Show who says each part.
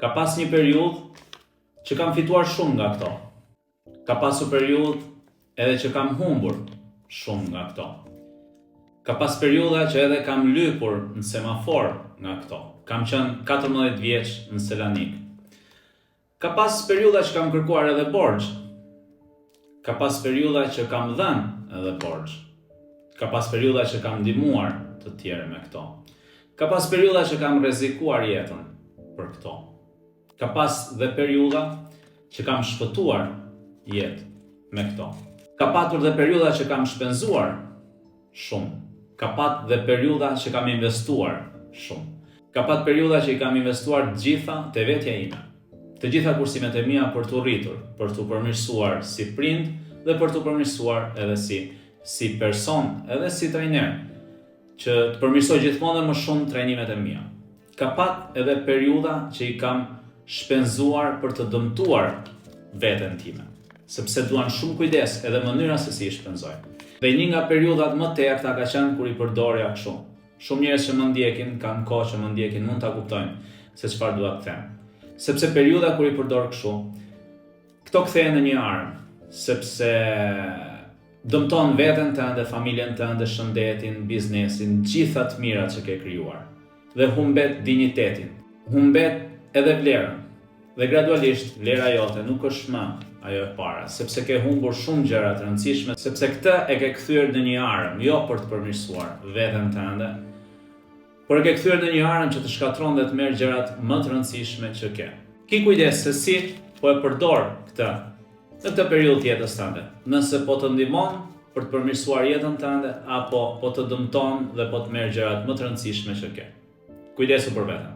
Speaker 1: Ka pas një periudhë që kam fituar shumë nga këto. Ka pasur periudhë edhe që kam humbur shumë nga këto. Ka pas periudha që edhe kam lypur në semafor nga këto. Kam qenë 14 vjeç në Selanik. Ka pas periudha që kam kërkuar edhe borxh. Ka pas periudha që kam dhënë edhe borxh. Ka pas periudha që kam ndihmuar të tjerë me këto. Ka pas periudha që kam rrezikuar jetën për këto. Ka pas dhe periudha që kam shpëtuar jetë me këto. Ka patur dhe periudha që kam shpenzuar shumë. Ka pat dhe periudha që kam investuar shumë. Ka pat periudha që i kam investuar gjitha te vetja ime. Të gjitha kursimet e mia për t'u rritur, për t'u përmirësuar si prind dhe për t'u përmirësuar edhe si person, edhe si trajner, që të përmirësoj gjithmonë dhe më shumë trajnimet e mia. Ka pat edhe periudha që i kam shpenzuar për të dëmtuar veten time, sepse duan shumë kujdes edhe mënyra se si i shpenzoj. Dhe një nga periudhat më të errta ka qenë kur i përdorja kështu. Shumë njerëz që më ndjekin, kanë kohë që më ndjekin, mund ta kuptojnë se çfarë dua të them. Sepse periudha kur i përdor kështu, këto kthehen në një armë, sepse dëmton veten tënde, familjen tënde, shëndetin, biznesin, gjitha të mirat që ke krijuar. Dhe humbet dinjitetin, humbet edhe vlerën. Dhe gradualisht vlera jote nuk është më ajo e para, sepse ke humbur shumë gjëra të rëndësishme, sepse këtë e ke kthyer në një armë, jo për të përmirësuar veten tënde, por e ke kthyer në një armë që të shkatron dhe të merr gjërat më të rëndësishme që ke. Ki kujdes se si po e përdor këtë në këtë periudhë të jetës tënde. Nëse po të ndihmon për të përmirësuar jetën tënde, apo po të dëmton dhe po të merr gjërat më të rëndësishme që ke. Kujdesu për veten.